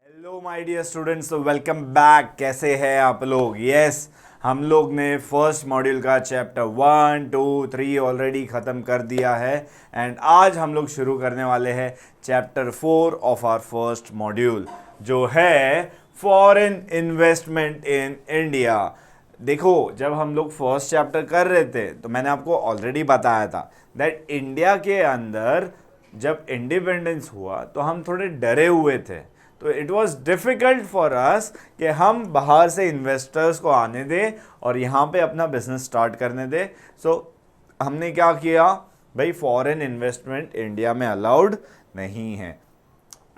Hello my dear students, तो welcome back. कैसे हैं आप लोग? यस, हम लोग ने फर्स्ट मॉड्यूल का चैप्टर 1, 2, 3 ऑलरेडी ख़त्म कर दिया है एंड आज हम लोग शुरू करने वाले हैं chapter 4 of our first module, जो है फॉरेन इन्वेस्टमेंट इन इंडिया। देखो, जब हम लोग फर्स्ट चैप्टर कर रहे थे तो मैंने आपको ऑलरेडी बताया था दैट इंडिया के अंदर जब इंडिपेंडेंस हुआ तो हम थोड़े डरे हुए थे। तो it was difficult for us कि हम बाहर से इन्वेस्टर्स को आने दें और यहाँ पे अपना बिजनेस स्टार्ट करने दें। सो हमने क्या किया भाई, फॉरेन इन्वेस्टमेंट इंडिया में अलाउड नहीं है।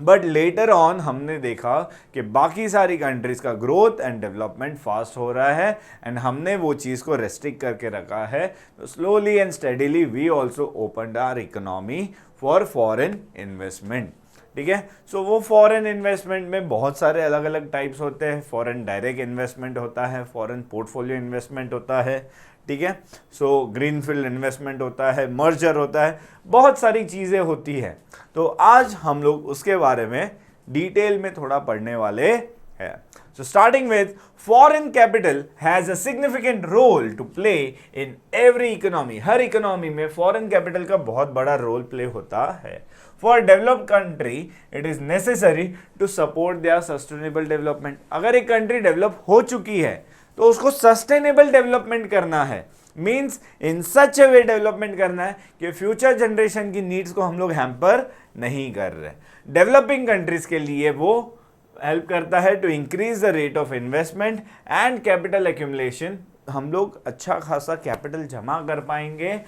बट लेटर ऑन हमने देखा कि बाकी सारी कंट्रीज़ का ग्रोथ एंड डेवलपमेंट फास्ट हो रहा है एंड हमने वो चीज़ को रेस्ट्रिक्ट करके रखा है। तो slowly and steadily we also opened our economy for foreign investment. ठीक है, सो वो फॉरेन इन्वेस्टमेंट में बहुत सारे अलग अलग टाइप्स होते हैं। फॉरेन डायरेक्ट इन्वेस्टमेंट होता है, फॉरेन पोर्टफोलियो इन्वेस्टमेंट होता है, ठीक है, सो ग्रीनफील्ड इन्वेस्टमेंट होता है, मर्जर होता है, बहुत सारी चीज़ें होती है। तो आज हम लोग उसके बारे में डिटेल में थोड़ा पढ़ने वाले हैं। So starting with, foreign capital has a significant role to play in every economy. Her economy में foreign capital का बहुत बड़ा रोल प्ले होता है। For developed country, it is necessary to support their sustainable development. अगर एक country develop हो चुकी है तो उसको सस्टेनेबल डेवलपमेंट करना है, means in such A way development करना है कि फ्यूचर जनरेशन की नीड्स को हम लोग हैम्पर नहीं कर रहे। डेवलपिंग कंट्रीज के लिए वो हेल्प करता है to increase the rate of investment and capital accumulation. हम लोग अच्छा खासा कैपिटल जमा कर पाएंगे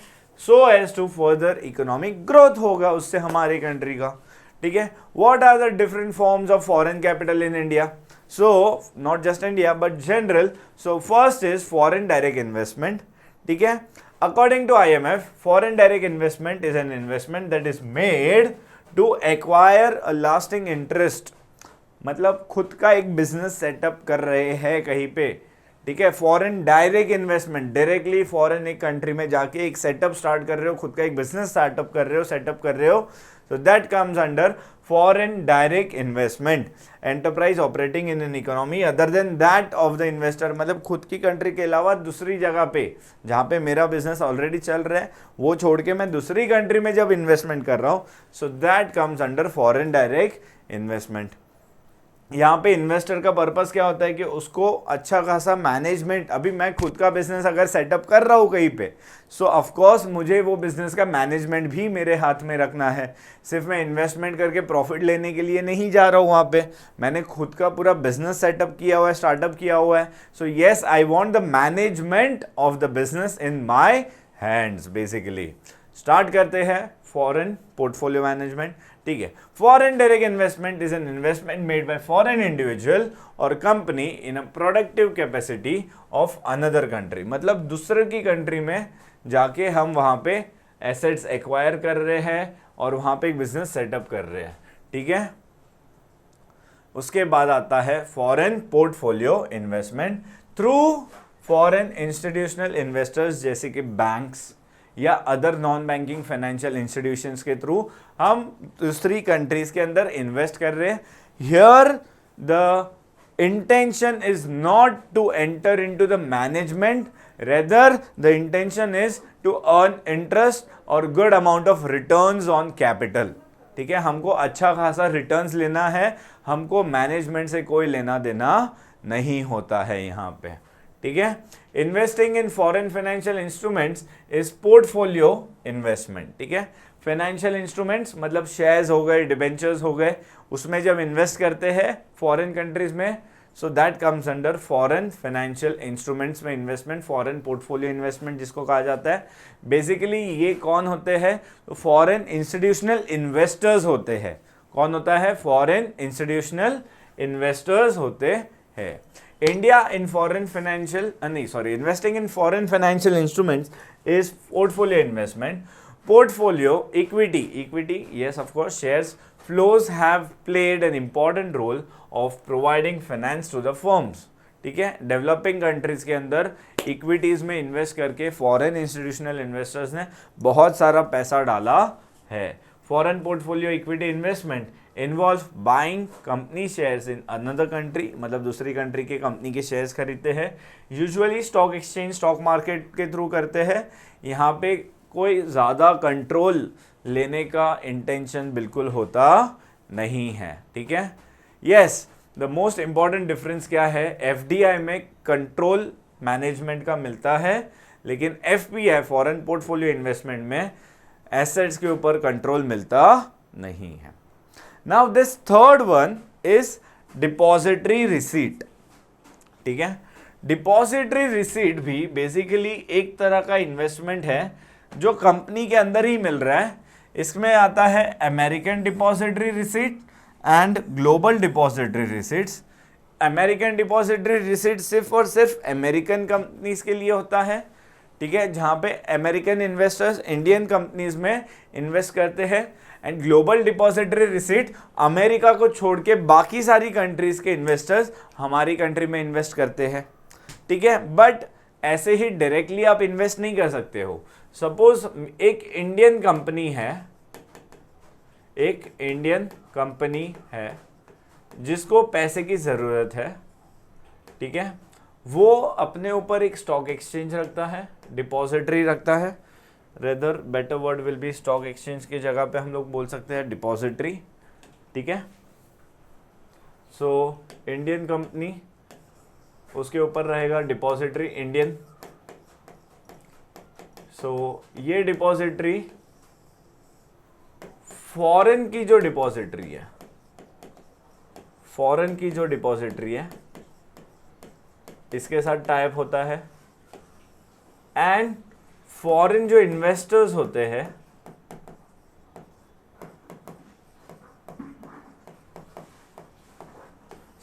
so as to further economic growth होगा उससे हमारे कंट्री का। ठीक है, what are the different forms of foreign capital in India? So not just India but general. So first is foreign direct investment. ठीक है, according to IMF, foreign direct investment is an investment that is made to acquire a lasting interest. मतलब खुद का एक business setup कर रहे हैं कहीं पे। ठीक है, foreign direct investment, directly foreign एक कंट्री में जाके एक सेटअप स्टार्ट कर रहे हो, खुद का एक बिजनेस सेटअप कर रहे हो, so that comes under foreign direct investment, enterprise operating in an economy other than that of the investor। मतलब खुद की कंट्री के अलावा दूसरी जगह पे जहाँ पे मेरा बिजनेस ऑलरेडी चल रहा है वो छोड़ के मैं दूसरी कंट्री में जब इन्वेस्टमेंट कर रहा हूँ, so that comes under foreign direct investment. यहाँ पे इन्वेस्टर का पर्पस क्या होता है कि उसको अच्छा खासा मैनेजमेंट, अभी मैं खुद का बिजनेस अगर सेटअप कर रहा हूँ कहीं पे, सो ऑफकोर्स मुझे वो बिजनेस का मैनेजमेंट भी मेरे हाथ में रखना है। सिर्फ मैं इन्वेस्टमेंट करके प्रॉफिट लेने के लिए नहीं जा रहा हूँ वहाँ पे, मैंने खुद का पूरा बिजनेस सेटअप किया हुआ है, स्टार्टअप किया हुआ है। So yes, I want the management of the business in my hands basically. Start करते हैं फॉरेन पोर्टफोलियो मैनेजमेंट। ठीक है, foreign direct investment is an investment made by foreign individual और company in a productive capacity of another country. मतलब दूसरे की country में जाके हम वहां पे एसेट्स एक्वायर कर रहे हैं और वहां पे एक बिजनेस सेटअप कर रहे हैं। ठीक है, उसके बाद आता है foreign portfolio investment through foreign institutional investors, जैसे कि बैंक्स या other non banking financial institutions के थ्रू हम दूसरी कंट्रीज के अंदर इन्वेस्ट कर रहे हैं। Here the intention is not to enter into the management, rather the intention is to earn interest और good amount of returns on capital. ठीक है, हमको अच्छा खासा रिटर्न्स लेना है, हमको मैनेजमेंट से कोई लेना देना नहीं होता है यहाँ पे। ठीक है, investing in foreign financial instruments is portfolio investment. ठीक है, फाइनेंशियल इंस्ट्रूमेंट्स मतलब शेयर्स हो गए, डिबेंचर्स हो गए, उसमें जब इन्वेस्ट करते हैं फॉरेन कंट्रीज में, so that comes under foreign financial instruments में इन्वेस्टमेंट, फॉरेन पोर्टफोलियो इन्वेस्टमेंट जिसको कहा जाता है। बेसिकली ये कौन होते हैं? तो फॉरेन इंस्टीट्यूशनल इन्वेस्टर्स होते हैं। कौन होता है? फॉरेन इंस्टीट्यूशनल इन्वेस्टर्स होते हैं। India in foreign financial, investing in foreign financial instruments is portfolio investment. Portfolio equity, yes, of course, shares flows have played an important role of providing finance to the firms. ठीक है, developing countries के अंदर equities में invest करके foreign institutional investors ने बहुत सारा पैसा डाला है। Foreign portfolio equity investment involve buying company shares in another country, मतलब दूसरी कंट्री के कंपनी के शेयर्स खरीदते हैं। Usually stock exchange, stock market के थ्रू करते हैं। यहाँ पे कोई ज़्यादा कंट्रोल लेने का इंटेंशन बिल्कुल होता नहीं है, ठीक है। Yes, the most important difference क्या है, एफडीआई में कंट्रोल मैनेजमेंट का मिलता है, लेकिन एफपीआई फॉरेन पोर्टफोलियो इन्वेस्टमेंट में एसेट्स के ऊपर कंट्रोल मिलता नहीं है। Now this third one is depository receipt, ठीक है। डिपॉजिटरी रिसीट भी बेसिकली एक तरह का इन्वेस्टमेंट है जो कंपनी के अंदर ही मिल रहा है। इसमें आता है American depository receipt and global depository receipts. American depository receipt सिर्फ और सिर्फ अमेरिकन कंपनीज के लिए होता है, ठीक है, जहां पे अमेरिकन इन्वेस्टर्स इंडियन कंपनीज में इन्वेस्ट करते हैं। And global depository receipt America को छोड़ के बाकी सारी कंट्रीज के इन्वेस्टर्स हमारी कंट्री में इन्वेस्ट करते हैं, ठीक है। बट ऐसे ही डायरेक्टली आप इन्वेस्ट नहीं कर सकते हो। सपोज एक इंडियन कंपनी है जिसको पैसे की जरूरत है, ठीक है, वो अपने ऊपर एक स्टॉक एक्सचेंज रखता है, डिपॉजिटरी रखता है, rather better word will be stock exchange की जगह पे हम लोग बोल सकते हैं डिपॉजिटरी, ठीक है। सो इंडियन कंपनी, उसके ऊपर रहेगा डिपॉजिटरी इंडियन। सो ये डिपॉजिटरी फॉरेन की जो डिपॉजिटरी है इसके साथ टाइप होता है। एंड फॉरेन जो इन्वेस्टर्स होते हैं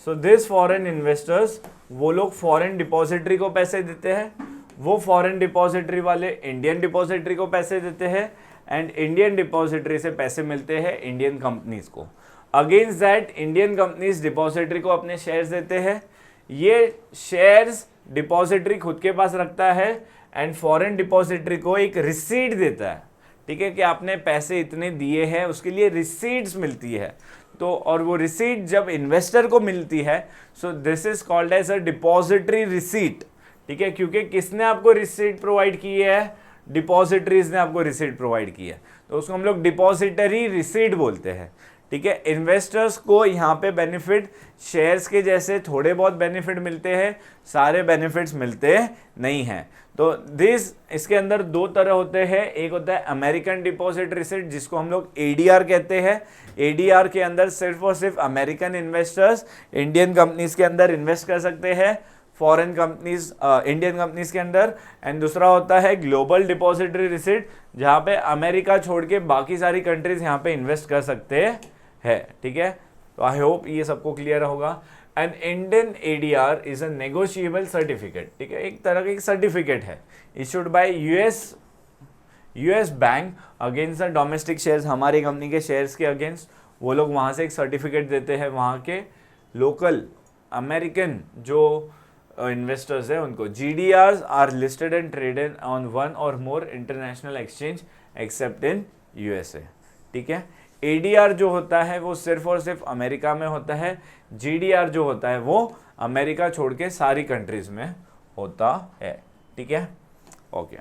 सो दिस फॉरेन इन्वेस्टर्स, वो लोग फॉरेन डिपॉजिटरी को पैसे देते हैं, वो फॉरेन डिपॉजिटरी वाले इंडियन डिपॉजिटरी को पैसे देते हैं, एंड इंडियन डिपॉजिटरी से पैसे मिलते हैं इंडियन कंपनीज को। Against that Indian companies depository को अपने शेयर्स देते हैं। ये शेयर्स डिपॉजिटरी खुद के पास रखता है एंड फॉरेन डिपॉजिटरी को एक रिसीट देता है, ठीक है, कि आपने पैसे इतने दिए हैं, उसके लिए रिसीट्स मिलती है। तो और वो रिसीट जब इन्वेस्टर को मिलती है, so this is called as a depository receipt, ठीक है, क्योंकि किसने आपको रिसीट प्रोवाइड की है, डिपॉजिटरीज ने आपको रिसीट प्रोवाइड की है, तो उसको हम लोग डिपॉजिटरी रिसीट बोलते हैं, ठीक है। इन्वेस्टर्स को यहाँ पे बेनिफिट शेयर्स के जैसे थोड़े बहुत बेनिफिट मिलते हैं, सारे बेनिफिट्स मिलते नहीं हैं। तो इसके अंदर दो तरह होते हैं, एक होता है अमेरिकन डिपॉजिट रिसीट जिसको हम लोग एडीआर कहते हैं। एडीआर के अंदर सिर्फ और सिर्फ अमेरिकन इन्वेस्टर्स इंडियन कंपनीज के अंदर इन्वेस्ट कर सकते हैं, फॉरेन कंपनीज इंडियन कंपनीज के अंदर। एंड दूसरा होता है ग्लोबल डिपॉजिटरी रिसीट, जहां पे अमेरिका छोड़ के बाकी सारी कंट्रीज यहाँ पे इन्वेस्ट कर सकते हैं, ठीक है। तो आई होप ये सबको क्लियर होगा। And Indian ADR is a negotiable certificate, ठीक है, एक तरह का एक सर्टिफिकेट है issued by US bank against the domestic shares, हमारी कंपनी के शेयर्स के अगेंस्ट वो लोग वहाँ से एक सर्टिफिकेट देते हैं वहाँ के लोकल अमेरिकन जो इन्वेस्टर्स है उनको। GDRs are listed and traded on one or more international exchange except in USA, ठीक है। ADR जो होता है वो सिर्फ और सिर्फ अमेरिका में होता है, GDR जो होता है वो अमेरिका छोड़ के सारी कंट्रीज में होता है, ठीक है, ओके।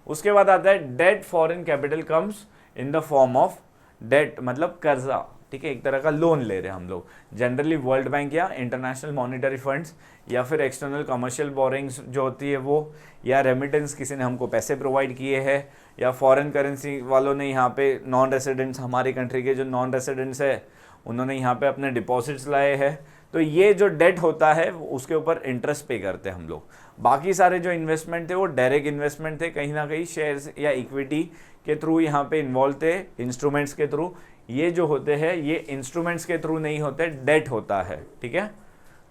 उसके बाद आता है debt foreign capital comes in the form of debt, मतलब कर्जा, ठीक है, एक तरह का लोन ले रहे हैं हम लोग, जनरली वर्ल्ड बैंक या इंटरनेशनल मॉनिटरी फंड्स या फिर एक्सटर्नल कमर्शियल बोरिंग्स जो होती है वो, या रेमिटेंस किसी ने हमको पैसे प्रोवाइड किए हैं, या फॉरेन करेंसी वालों ने यहाँ पे नॉन रेसिडेंट्स, हमारी कंट्री के जो नॉन रेसिडेंट्स है उन्होंने यहाँ पे अपने डिपॉजिट्स लाए हैं, तो ये जो डेट होता है उसके ऊपर इंटरेस्ट पे करते हैं हम लोग। बाकी सारे जो इन्वेस्टमेंट थे वो डायरेक्ट इन्वेस्टमेंट थे, कहीं ना कहीं शेयर्स या इक्विटी के थ्रू यहाँ पे इन्वॉल्व थे, इंस्ट्रूमेंट्स के थ्रू। ये जो होते हैं ये इंस्ट्रूमेंट्स के थ्रू नहीं होते, डेट होता है, ठीक है,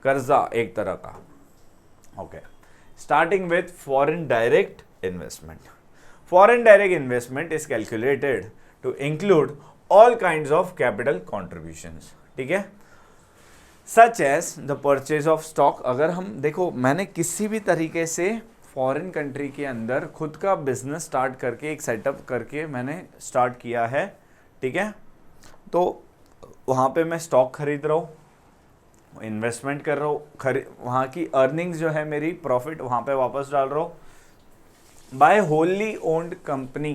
कर्जा एक तरह का, okay. Starting with foreign direct investment. Foreign direct investment is calculated to include all kinds of capital contributions, ठीक है, such as the purchase of stock। अगर हम देखो, मैंने किसी भी तरीके से फॉरेन कंट्री के अंदर खुद का बिजनेस स्टार्ट करके एक सेटअप करके मैंने स्टार्ट किया है, ठीक है, तो वहाँ पे मैं स्टॉक खरीद रहा हूँ, इन्वेस्टमेंट कर रहा हूँ, वहाँ की अर्निंग्स जो है मेरी प्रॉफिट वहाँ पे वापस डाल रहा हूँ बाय होली ओन्ड कंपनी,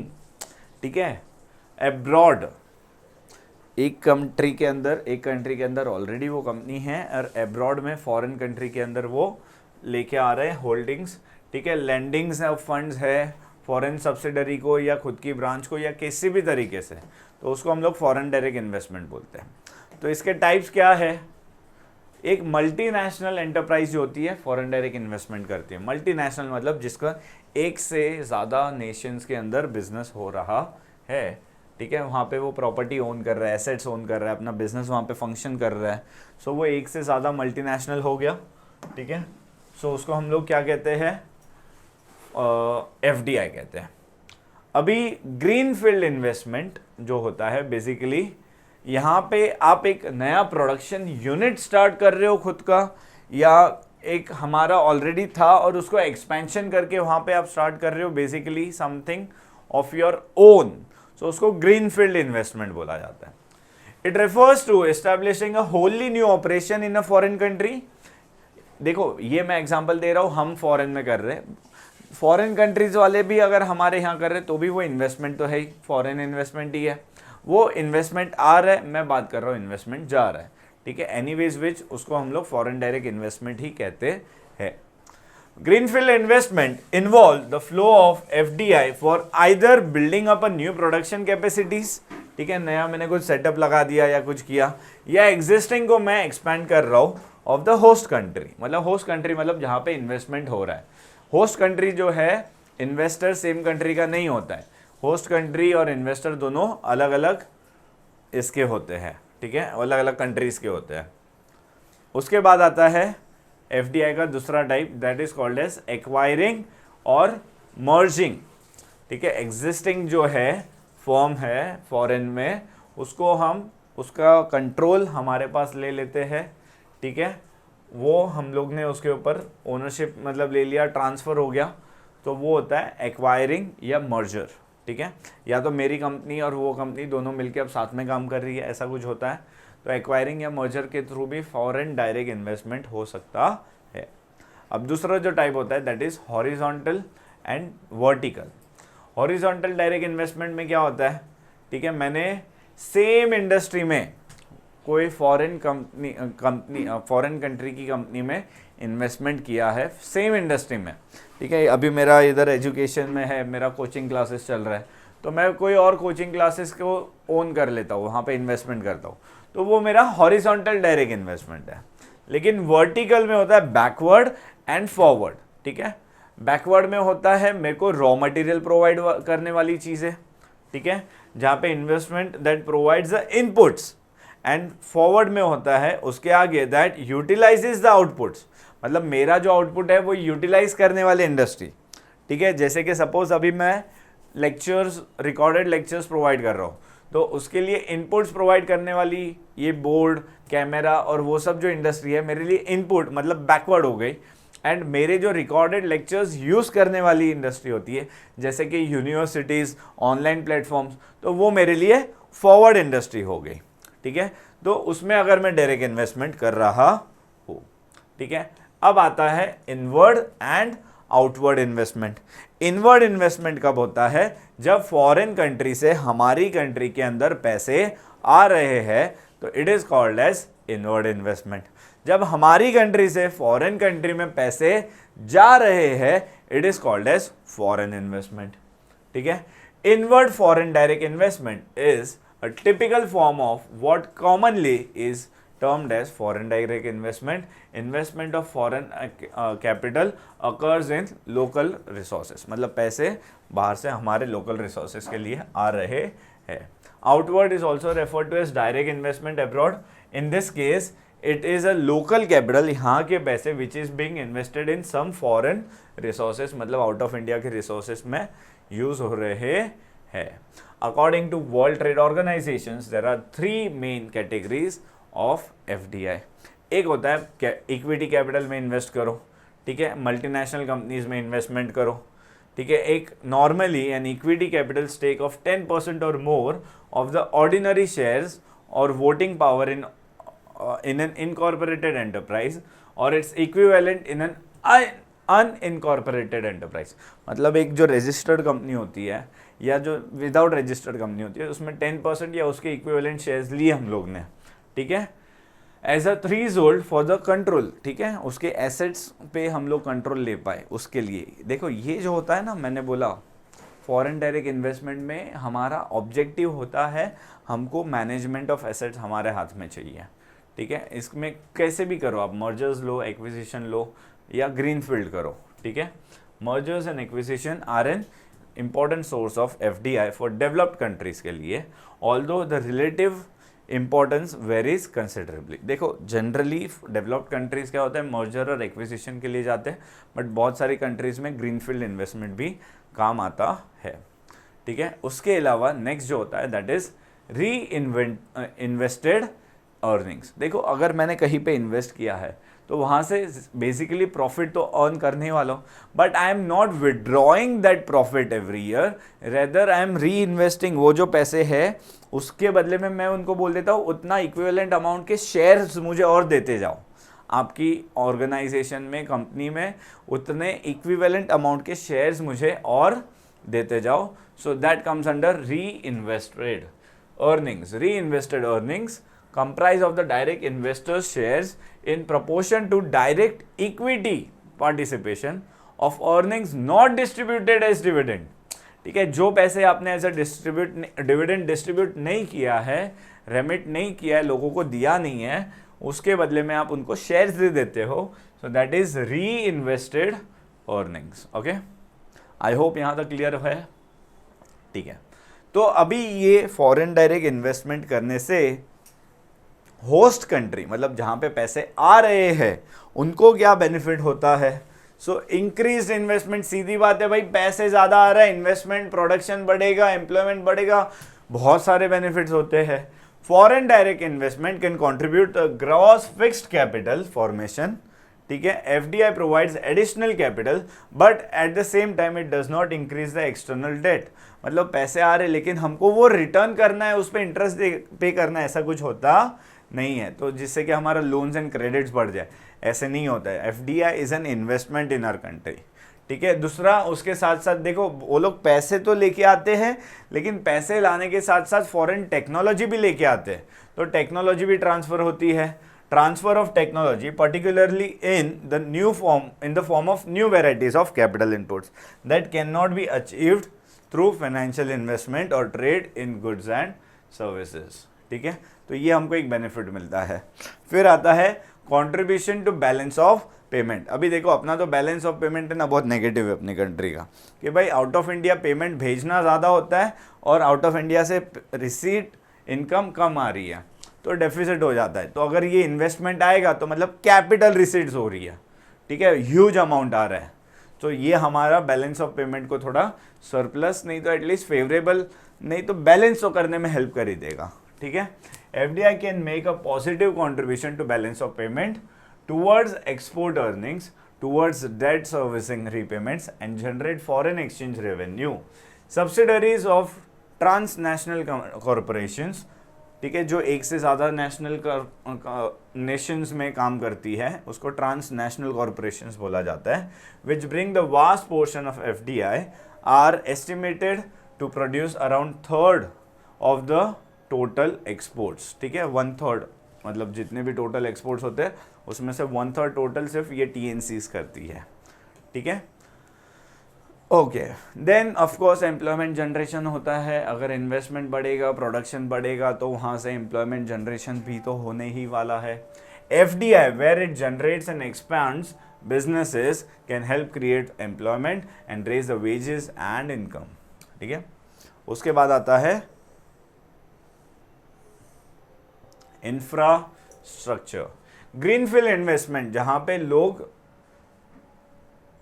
ठीक है, एब्रॉड। एक कंट्री के अंदर ऑलरेडी वो कंपनी है और एब्रॉड में फॉरेन कंट्री के अंदर वो लेके आ रहे हैं होल्डिंग्स, ठीक है। लैंडिंग्स ऑफ फंड्स है फॉरेन सब्सिडरी को या खुद की ब्रांच को या किसी भी तरीके से, तो उसको हम लोग फॉरेन डायरेक्ट इन्वेस्टमेंट बोलते हैं। तो इसके टाइप्स क्या है, एक मल्टीनेशनल एंटरप्राइज जो होती है फॉरेन डायरेक्ट इन्वेस्टमेंट करती है। मल्टीनेशनल मतलब जिसका एक से ज़्यादा नेशंस के अंदर बिजनेस हो रहा है, ठीक है, वहाँ पे वो प्रॉपर्टी ओन कर रहा है, एसेट्स ओन कर रहा है, अपना बिजनेस वहाँ पे फंक्शन कर रहा है, सो वो एक से ज़्यादा मल्टीनेशनल हो गया, ठीक है। सो उसको हम लोग क्या कहते हैं, FDI कहते हैं। अभी ग्रीन फील्ड इन्वेस्टमेंट जो होता है बेसिकली यहाँ पे आप एक नया प्रोडक्शन यूनिट स्टार्ट कर रहे हो खुद का, या एक हमारा ऑलरेडी था और उसको एक्सपेंशन करके वहाँ पे आप स्टार्ट कर रहे हो basically something of your own, so उसको ग्रीन फील्ड इन्वेस्टमेंट बोला जाता है। It refers to establishing a wholly new operation in a foreign country. देखो ये मैं एग्जांपल दे रहा हूँ, हम फॉरेन में कर रहे हैं, फॉरेन कंट्रीज वाले भी अगर हमारे यहाँ कर रहे हैं तो भी वो इन्वेस्टमेंट तो है ही, फॉरेन इन्वेस्टमेंट ही है। वो इन्वेस्टमेंट आ रहा है, मैं बात कर रहा हूँ इन्वेस्टमेंट जा रहा है, ठीक है। एनीवेज विच उसको हम लोग फॉरेन डायरेक्ट इन्वेस्टमेंट ही कहते हैं। Greenfield investment involve the flow of FDI for either building up a new production capacities, ठीक है, नया मैंने कुछ सेटअप लगा दिया या कुछ किया, या एग्जिस्टिंग को मैं एक्सपैंड कर रहा हूँ ऑफ द होस्ट कंट्री। मतलब होस्ट कंट्री मतलब जहाँ पे इन्वेस्टमेंट हो रहा है। होस्ट कंट्री जो है इन्वेस्टर सेम कंट्री का नहीं होता है, होस्ट कंट्री और इन्वेस्टर दोनों अलग अलग इसके होते हैं, ठीक है, अलग अलग कंट्रीज के होते हैं। उसके बाद आता है FDI का दूसरा type, that is called as acquiring और मर्जिंग, ठीक है। एग्जिस्टिंग जो है फॉर्म है फॉरेन में, उसको हम उसका कंट्रोल हमारे पास ले लेते हैं, ठीक है, वो हम लोग ने उसके ऊपर ओनरशिप मतलब ले लिया, ट्रांसफ़र हो गया, तो वो होता है एक्वायरिंग या मर्जर, ठीक है। या तो मेरी कंपनी और वो कंपनी दोनों मिलकर अब साथ में काम कर रही है, ऐसा कुछ होता है, तो एक्वायरिंग या मर्जर के थ्रू भी फॉरेन डायरेक्ट इन्वेस्टमेंट हो सकता है। अब दूसरा जो टाइप होता है that is horizontal and vertical. Horizontal direct investment में क्या होता है, ठीक है, मैंने सेम इंडस्ट्री में कोई फॉरेन फॉरेन कंट्री की कंपनी में इन्वेस्टमेंट किया है, सेम इंडस्ट्री में, ठीक है। अभी मेरा इधर एजुकेशन में है, मेरा कोचिंग क्लासेस चल रहा है, तो मैं कोई और कोचिंग क्लासेस को ओन कर लेता हूँ, वहाँ पे इन्वेस्टमेंट करता हूँ, तो वो मेरा हॉरिजॉन्टल डायरेक्ट इन्वेस्टमेंट है। लेकिन वर्टिकल में होता है बैकवर्ड एंड फॉरवर्ड, ठीक है। बैकवर्ड में होता है मेरे को रॉ मटेरियल प्रोवाइड करने वाली चीज़ें, ठीक है, जहाँ पे investment that provides the inputs, and forward में होता है उसके आगे दैट यूटिलाइजेज द आउटपुट्स, मतलब मेरा जो आउटपुट है वो यूटिलाइज करने वाले इंडस्ट्री, ठीक है। जैसे कि सपोज अभी मैं लेक्चर्स, रिकॉर्डेड लेक्चर्स प्रोवाइड कर रहा हूँ, तो उसके लिए इनपुट्स प्रोवाइड करने वाली ये बोर्ड, कैमरा और वो सब जो इंडस्ट्री है मेरे लिए इनपुट मतलब बैकवर्ड हो गई, एंड मेरे जो रिकॉर्डेड लेक्चर्स यूज़ करने वाली इंडस्ट्री होती है जैसे कि यूनिवर्सिटीज़, ऑनलाइन प्लेटफॉर्म्स, तो वो मेरे लिए फॉरवर्ड इंडस्ट्री हो गई, ठीक है। तो उसमें अगर मैं डायरेक्ट इन्वेस्टमेंट कर रहा हूँ, ठीक है। अब आता है inward and outward investment. Inward investment कब होता है, जब फॉरेन कंट्री से हमारी कंट्री के अंदर पैसे आ रहे हैं, तो it is called as inward investment. जब हमारी कंट्री से फॉरेन कंट्री में पैसे जा रहे हैं, it is called as foreign investment, ठीक है। Inward foreign direct investment is a typical form of what commonly is termed as foreign direct investment. Investment of foreign capital occurs in local resources, मतलब पैसे बाहर से हमारे local resources के लिए आ रहे हैं। Outward is also referred to as direct investment abroad. In this case, it is a local capital, यहाँ के पैसे which is being invested in some foreign resources, मतलब out of India के resources में use हो रहे हैं। According to World Trade Organizations, there are three main categories of FDI. एक होता है इक्विटी कैपिटल में इन्वेस्ट करो, ठीक है, मल्टीनेशनल कंपनीज में इन्वेस्टमेंट करो, ठीक है। एक normally an equity capital stake of 10% or more of the ordinary shares or voting power in an incorporated enterprise or its equivalent in an unincorporated enterprise. मतलब एक जो रजिस्टर्ड कंपनी होती है या जो विदाउट रजिस्टर्ड कंपनी होती है उसमें 10% या उसके इक्विवेलेंट शेयर्स लिए हम लोग ने, ठीक है, as a threshold for the control, ठीक है, उसके एसेट्स पे हम लोग कंट्रोल ले पाए उसके लिए। देखो ये जो होता है ना, मैंने बोला फॉरेन डायरेक्ट इन्वेस्टमेंट में हमारा ऑब्जेक्टिव होता है हमको मैनेजमेंट ऑफ एसेट्स हमारे हाथ में चाहिए, ठीक है। इसमें कैसे भी करो आप, मर्जर्स लो, एक्विजिशन लो या ग्रीनफील्ड करो, ठीक है। Mergers and acquisition are an important source of FDI for developed countries के लिए, although the relative importance varies considerably. देखो जनरली डेवलप्ड कंट्रीज क्या होता है, मर्जर और एक्विजिशन के लिए जाते हैं, बट बहुत सारी कंट्रीज में ग्रीनफील्ड इन्वेस्टमेंट भी काम आता है, ठीक है। उसके अलावा नेक्स्ट जो होता है दैट इज री इन्वेस्टेड अर्निंग्स। देखो अगर मैंने कहीं पे इन्वेस्ट किया है तो वहाँ से बेसिकली प्रॉफिट तो अर्न करने वाला हूँ, but I am not withdrawing that profit every year, rather I am री इन्वेस्टिंग। वो जो पैसे है उसके बदले में मैं उनको बोल देता हूँ उतना इक्विवेलेंट अमाउंट के शेयर्स मुझे और देते जाओ, आपकी ऑर्गेनाइजेशन में, कंपनी में उतने इक्विवेलेंट अमाउंट के शेयर्स मुझे और देते जाओ। सो दैट कम्स अंडर री इन्वेस्टेड अर्निंग्स। री invested earnings comprise of the direct investors shares in proportion to direct equity participation of earnings not distributed as dividend, ठीक है। जो पैसे आपने एज अ डिविडेंड डिस्ट्रीब्यूट नहीं किया है, रेमिट नहीं किया है, लोगों को दिया नहीं है, उसके बदले में आप उनको शेयर्स दे देते हो, सो दैट इज री invested earnings. Okay, I hope यहां तक क्लियर है, ठीक है। तो अभी ये फॉरेन डायरेक्ट इन्वेस्टमेंट करने से होस्ट कंट्री, मतलब जहां पे पैसे आ रहे हैं, उनको क्या बेनिफिट होता है। सो इंक्रीज इन्वेस्टमेंट, सीधी बात है भाई, पैसे ज्यादा आ रहा है, इन्वेस्टमेंट, प्रोडक्शन बढ़ेगा, एम्प्लॉयमेंट बढ़ेगा, बहुत सारे बेनिफिट्स होते हैं। Foreign direct investment can contribute gross fixed capital formation, ठीक है। FDI provides additional capital but at the same time it does not increase the external debt. मतलब पैसे आ रहे लेकिन हमको वो रिटर्न करना है, उस पर इंटरेस्ट पे करना है, ऐसा कुछ होता नहीं है, तो जिससे कि हमारा लोन्स एंड क्रेडिट्स बढ़ जाए, ऐसे नहीं होता है। FDI is an investment in our country, ठीक है। दूसरा उसके साथ साथ देखो वो लोग पैसे तो लेके आते हैं, लेकिन पैसे लाने के साथ साथ फॉरेन टेक्नोलॉजी भी लेके आते हैं, तो टेक्नोलॉजी भी ट्रांसफर होती है। Transfer of technology particularly in the form of new varieties of capital inputs that can not be achieved through financial investment or trade in goods and services, ठीक है। तो ये हमको एक बेनिफिट मिलता है। फिर आता है contribution to balance of payment. अभी देखो अपना तो बैलेंस ऑफ पेमेंट है ना, बहुत नेगेटिव है अपनी कंट्री का, कि भाई आउट ऑफ इंडिया पेमेंट भेजना ज़्यादा होता है और आउट ऑफ इंडिया से रिसीट इनकम कम आ रही है, तो डेफिसिट हो जाता है। तो अगर ये इन्वेस्टमेंट आएगा तो मतलब कैपिटल रिसीट्स हो रही है, ठीक है, ह्यूज अमाउंट आ रहा है, तो ये हमारा बैलेंस ऑफ पेमेंट को थोड़ा सरप्लस नहीं तो एटलीस्ट फेवरेबल, नहीं तो बैलेंस तो करने में हेल्प कर ही देगा, ठीक है। FDI can make a positive contribution to balance of payment towards export earnings, towards debt servicing repayments and generate foreign exchange revenue. Subsidiaries of transnational corporations, ठीक है, जो एक से ज़्यादा नेशनल नेशंस में काम करती है उसको ट्रांसनेशनल कॉरपोरेशंस बोला जाता है, which bring the vast portion of FDI are estimated to produce around third of the total exports, ठीक है, 1/3, मतलब जितने भी टोटल एक्सपोर्ट्स होते हैं उसमें से 1/3 टोटल सिर्फ ये TNCs करती है, ठीक है। Okay, then of course employment generation होता है। अगर इन्वेस्टमेंट बढ़ेगा, प्रोडक्शन बढ़ेगा, तो वहाँ से एम्प्लॉयमेंट जनरेशन भी तो होने ही वाला है। FDI where it generates and expands businesses can help create employment and raise the wages and income, ठीक है। उसके बाद आता है इंफ्रास्ट्रक्चर, ग्रीनफील्ड इन्वेस्टमेंट, जहां पे लोग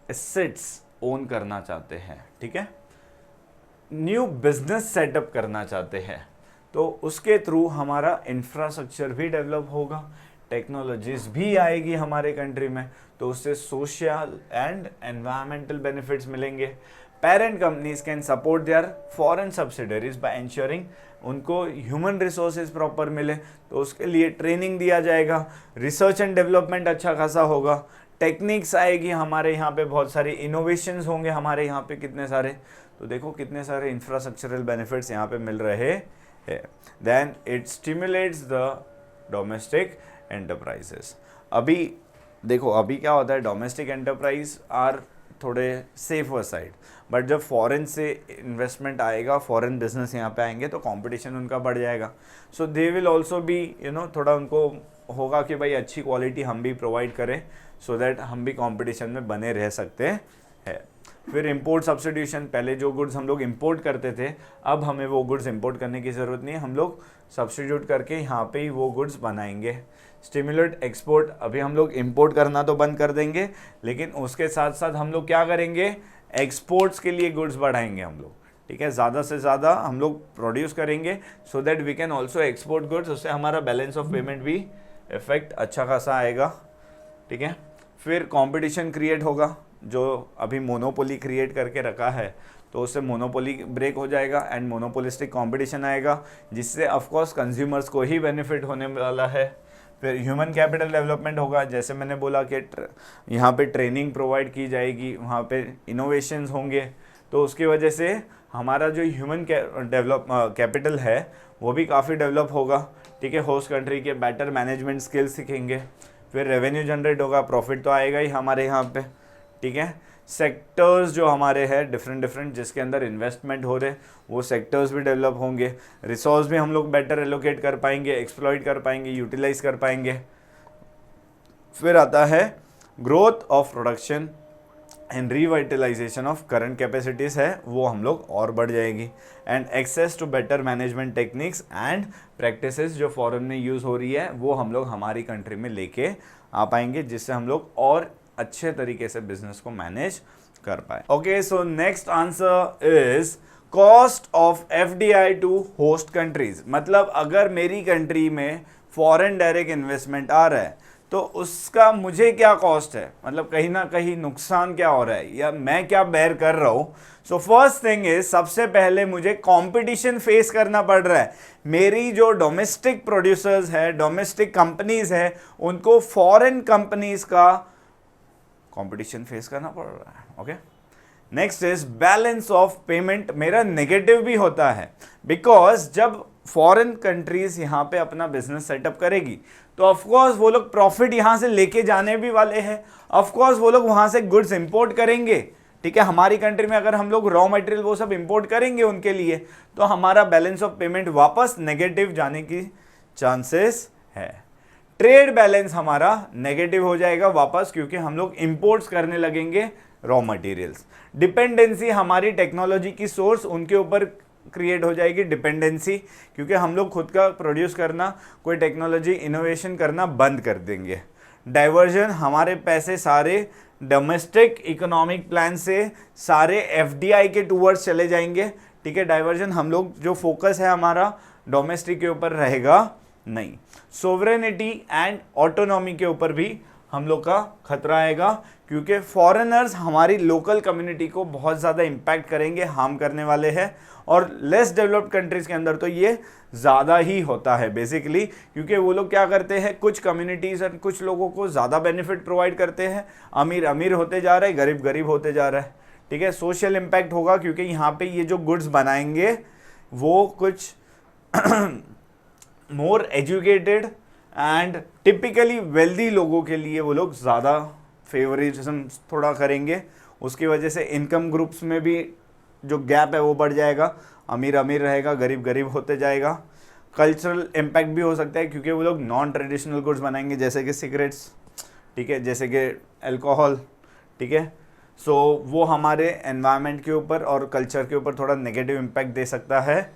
एसेट्स ओन करना चाहते हैं, ठीक है, न्यू बिजनेस सेटअप करना चाहते हैं, तो उसके थ्रू हमारा इंफ्रास्ट्रक्चर भी डेवलप होगा। टेक्नोलॉजीज भी आएगी हमारे कंट्री में, तो उससे सोशल एंड एनवायरमेंटल बेनिफिट्स मिलेंगे। Parent companies can support their foreign subsidiaries by ensuring उनको ह्यूमन रिसोर्सेज प्रॉपर मिले, तो उसके लिए ट्रेनिंग दिया जाएगा। रिसर्च एंड डेवलपमेंट अच्छा खासा होगा। टेक्निक्स आएगी हमारे यहाँ पे, बहुत सारे इनोवेशंस होंगे हमारे यहाँ पे कितने सारे, तो देखो कितने सारे इंफ्रास्ट्रक्चरल बेनिफिट्स यहाँ पे मिल रहे हैं। Then it stimulates the domestic enterprises. अभी देखो अभी क्या होता है, डोमेस्टिक एंटरप्राइज आर थोड़े सेफर साइड, बट जब फॉरेन से इन्वेस्टमेंट आएगा, फॉरेन बिजनेस यहाँ पे आएंगे, तो कंपटीशन उनका बढ़ जाएगा। So they will also be थोड़ा उनको होगा कि भाई अच्छी क्वालिटी हम भी प्रोवाइड करें, सो दैट हम भी कंपटीशन में बने रह सकते हैं। फिर इंपोर्ट सब्स्टिट्यूशन, पहले जो गुड्स हम लोग इंपोर्ट करते थे, अब हमें वो गुड्स इंपोर्ट करने की ज़रूरत नहीं है, हम लोग सब्स्टिट्यूट करके यहाँ पे ही वो गुड्स बनाएंगे। स्टिमुलेट एक्सपोर्ट, अभी हम लोग इंपोर्ट करना तो बंद कर देंगे, लेकिन उसके साथ साथ हम लोग क्या करेंगे, एक्सपोर्ट्स के लिए गुड्स बढ़ाएंगे हम लोग, ठीक है। ज़्यादा से ज़्यादा हम लोग प्रोड्यूस करेंगे so that we can also export goods, उससे हमारा बैलेंस ऑफ पेमेंट भी इफेक्ट अच्छा खासा आएगा, ठीक है। फिर कंपटीशन क्रिएट होगा, जो अभी मोनोपोली क्रिएट करके रखा है, तो उससे मोनोपोली ब्रेक हो जाएगा एंड मोनोपोलिस्टिक कंपटीशन आएगा, जिससे ऑफकोर्स कंज्यूमर्स को ही बेनिफिट होने वाला है। फिर ह्यूमन कैपिटल डेवलपमेंट होगा, जैसे मैंने बोला कि यहाँ पे ट्रेनिंग प्रोवाइड की जाएगी, वहाँ पे इनोवेशंस होंगे, तो उसकी वजह से हमारा जो ह्यूमन कैपिटल है वो भी काफ़ी डेवलप होगा, ठीक है। होस्ट कंट्री के बेटर मैनेजमेंट स्किल्स सीखेंगे। फिर रेवेन्यू जनरेट होगा, प्रॉफिट तो आएगा ही हमारे यहाँ पे, ठीक है। सेक्टर्स जो हमारे हैं डिफरेंट जिसके अंदर इन्वेस्टमेंट हो रहे, वो सेक्टर्स भी डेवलप होंगे। रिसोर्स भी हम लोग बेटर एलोकेट कर पाएंगे, एक्सप्लॉइट कर पाएंगे, यूटिलाइज कर पाएंगे। फिर आता है growth of production and revitalisation of current capacities है, वो हम लोग और बढ़ जाएगी। And access to better management techniques and practices जो फॉरेन में यूज़ हो रही है, वो हम लोग हमारी कंट्री में लेके आ पाएंगे, जिससे हम लोग और अच्छे तरीके से बिजनेस को मैनेज कर पाए। Okay, so next answer is cost of FDI to host countries. मतलब अगर मेरी कंट्री में फॉरेन डायरेक्ट इन्वेस्टमेंट आ रहा है, तो उसका मुझे क्या कॉस्ट है, मतलब कहीं ना कहीं नुकसान क्या हो रहा है या मैं क्या बेयर कर रहा हूं। सो फर्स्ट थिंग इज, सबसे पहले मुझे कंपटीशन फेस करना पड़ रहा है। मेरी जो डोमेस्टिक प्रोड्यूसर्स है, डोमेस्टिक कंपनीज है, उनको फॉरेन कंपनीज का कंपटीशन फेस करना पड़ रहा है। Okay, next is balance of payment मेरा नेगेटिव भी होता है, बिकॉज जब फॉरेन कंट्रीज यहाँ पे अपना बिजनेस सेटअप करेगी, तो ऑफकोर्स वो लोग प्रॉफिट यहाँ से लेके जाने भी वाले हैं। ऑफकोर्स वो लोग वहाँ से गुड्स इंपोर्ट करेंगे, ठीक है। हमारी कंट्री में अगर हम लोग रॉ मटेरियल वो सब इंपोर्ट करेंगे उनके लिए, तो हमारा बैलेंस ऑफ पेमेंट वापस नेगेटिव जाने की चांसेस है। ट्रेड बैलेंस हमारा नेगेटिव हो जाएगा वापस, क्योंकि हम लोग इंपोर्ट्स करने लगेंगे रॉ मटेरियल्स। डिपेंडेंसी हमारी टेक्नोलॉजी की सोर्स उनके ऊपर क्रिएट हो जाएगी डिपेंडेंसी, क्योंकि हम लोग खुद का प्रोड्यूस करना, कोई टेक्नोलॉजी इनोवेशन करना बंद कर देंगे। डाइवर्जन, हमारे पैसे सारे डोमेस्टिक इकोनॉमिक प्लान से सारे एफडीआई के टूवर्ड्स चले जाएंगे, ठीक है। डाइवर्जन, हम लोग जो फोकस है हमारा डोमेस्टिक के ऊपर रहेगा नहीं। सोवरेनिटी एंड ऑटोनॉमी के ऊपर भी हम लोग का खतरा आएगा, क्योंकि फॉरेनर्स हमारी लोकल कम्युनिटी को बहुत ज़्यादा इम्पैक्ट करेंगे, हार्म करने वाले हैं। और लेस डेवलप्ड कंट्रीज़ के अंदर तो ये ज़्यादा ही होता है बेसिकली, क्योंकि वो लोग क्या करते हैं, कुछ कम्युनिटीज़ और कुछ लोगों को ज़्यादा बेनिफिट प्रोवाइड करते हैं। अमीर अमीर होते जा रहे हैं, गरीब गरीब होते जा रहा है, ठीक है। सोशल इम्पैक्ट होगा, क्योंकि यहाँ पे ये जो गुड्स बनाएंगे वो कुछ more educated and typically wealthy लोगों के लिए वो लोग ज़्यादा फेवरिज्म थोड़ा करेंगे। उसकी वजह से इनकम ग्रुप्स में भी जो गैप है वो बढ़ जाएगा, अमीर अमीर रहेगा, गरीब गरीब होते जाएगा। कल्चरल इम्पैक्ट भी हो सकता है, क्योंकि वो लोग नॉन ट्रेडिशनल गुड्स बनाएंगे, जैसे कि सिगरेट्स, ठीक है, जैसे कि अल्कोहल, ठीक है। सो वो हमारे एनवायरनमेंट के ऊपर और कल्चर के ऊपर थोड़ा नेगेटिव इम्पैक्ट दे सकता है।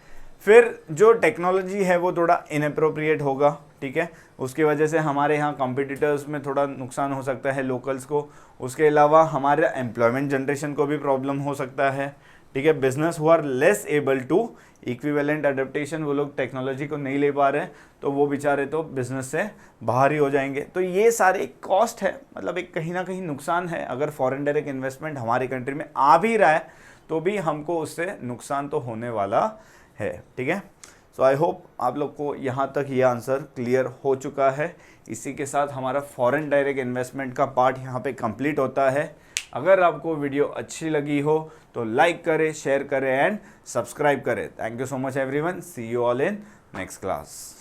फिर जो टेक्नोलॉजी है वो थोड़ा इनअप्रोप्रिएट होगा, ठीक है। उसकी वजह से हमारे यहाँ कॉम्पिटिटर्स में थोड़ा नुकसान हो सकता है लोकल्स को। उसके अलावा हमारे एम्प्लॉयमेंट जनरेशन को भी प्रॉब्लम हो सकता है, ठीक है। Business who are less able to equivalent adaptation, वो लोग टेक्नोलॉजी को नहीं ले पा रहे हैं, तो वो बेचारे तो बिजनेस से बाहर ही हो जाएंगे। तो ये सारे कॉस्ट है, मतलब एक कहीं ना कहीं नुकसान है। अगर फॉरेन डायरेक्ट इन्वेस्टमेंट हमारे कंट्री में आ भी रहा है तो भी हमको उससे नुकसान तो होने वाला है, ठीक है। सो आई होप आप लोग को यहाँ तक ये आंसर क्लियर हो चुका है। इसी के साथ हमारा फॉरेन डायरेक्ट इन्वेस्टमेंट का पार्ट यहाँ पे कंप्लीट होता है। अगर आपको वीडियो अच्छी लगी हो तो लाइक करें, शेयर करें एंड सब्सक्राइब करें। Thank you so much everyone, see you all in next class.